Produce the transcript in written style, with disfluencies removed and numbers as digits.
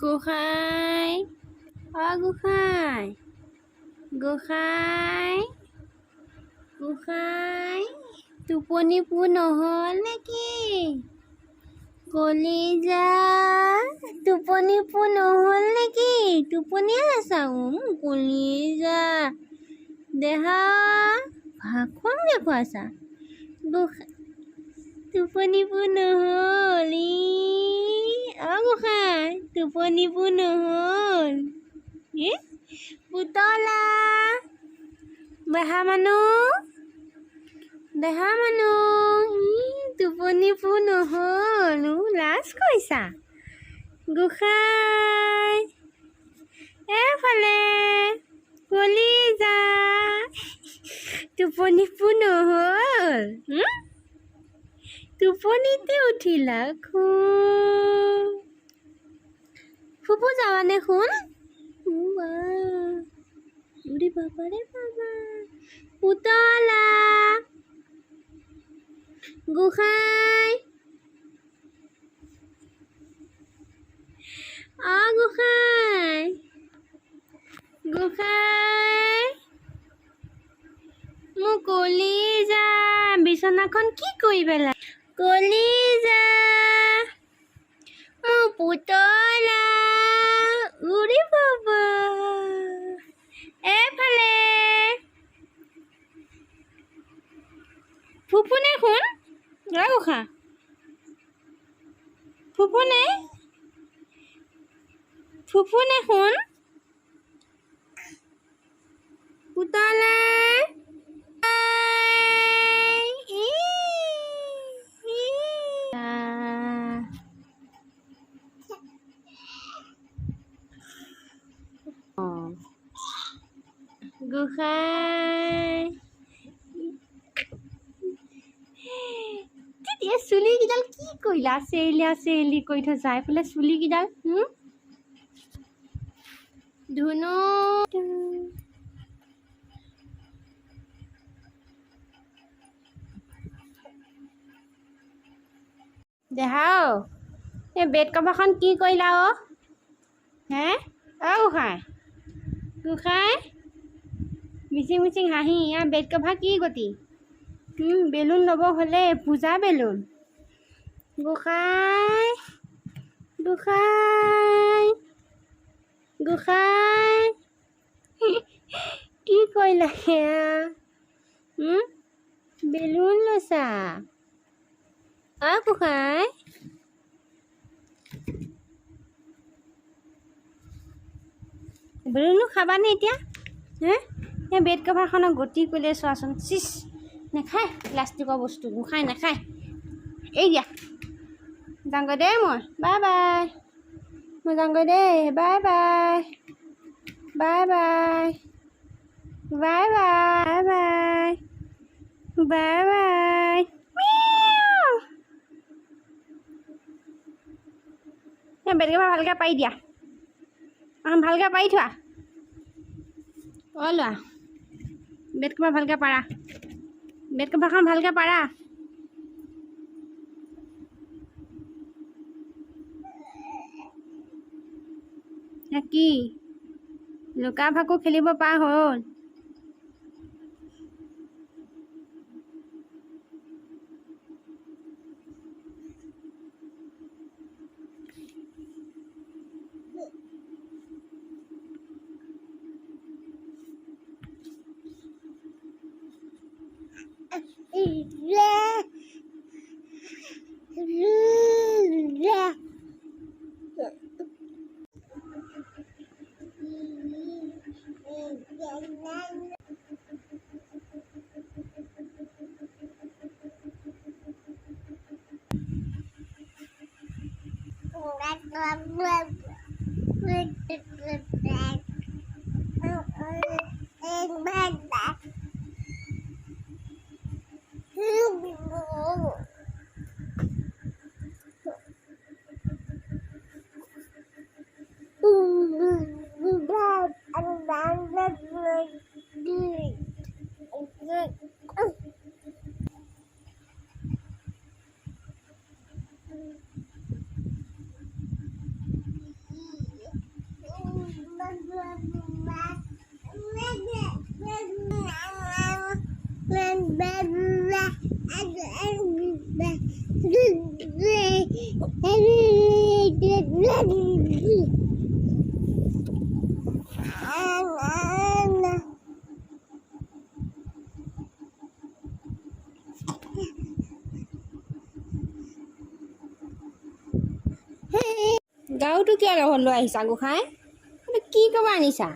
গোসাঁই গোসাঁই গোসাঁই গোসাঁই টোপনি পূৰ নহ'ল নেকি কলিজা টোপনি পূৰ নহ'ল নেকি টোপনিয়ে নাচাওঁ কলিজা দেহা ভাষণ দেখুৱাইছা টোপনি পূৰ নহ'ল গোসাঁই টোপনি পূৰ নহ'ল পুতলা দেহা মানুহ টোপনি পূৰ নহ'ল লাজ কৰিছা গোসাঁই এফালে কলিজা টোপনি পূৰ নহ'ল টোপনিতে উঠিলা ফুপু যাবানে শুন উৰি বাবাৰে বাবা পুতলা গোসাঁই গোসাঁই গোসাঁই মোৰ কলিজা বিচনাখন কি কৰি পেলাই কলিজা মোৰ পুতলা উৰি বাবা এফালে ফুপুনে শুন গোসাঁ ফুপুনে শুন পুতলা গোসাঁই তেতিয়া চুলিকেইডাল কি কৰিলা চেলি কৰি থৈছা এইফালে চুলিকেইডাল ধুনু দেহাও এই বেড কভাৰখন কি কৰিলা হে গোসাঁই মিচিং হাঁহি ইয়াৰ বেড কভাৰ কি গতি বেলুন ল'ব হ'লে পূজা বেলুন গোসাঁই কি কৰিলা বেলুন লৈছা গোসাঁই বেলুনো খাবানে এতিয়া এই বেড কভাৰখনক গতি কৰিলে চোৱাচোন চিচ নাখায় প্লাষ্টিকৰ বস্তু গোসাঁই নাখায় এই দিয়া যাওঁগৈ দেই মই বাই বাই মই যাওঁগৈ দেই bye bye bye bye bye bye bye bye bye bed cover ভালকৈ পাৰি দিয়া ভালকৈ পাৰি থোৱা লোৱা বেড কভাৰ ভালকৈ পাৰা বেড কভাৰখন ভালকৈ পাৰা কি লুকা ভাকু খেলিব পৰা হ'ল গাঁৱতো কিয় লগত লৈ আহিছা গোসাঁই কি ক'ব আনিছা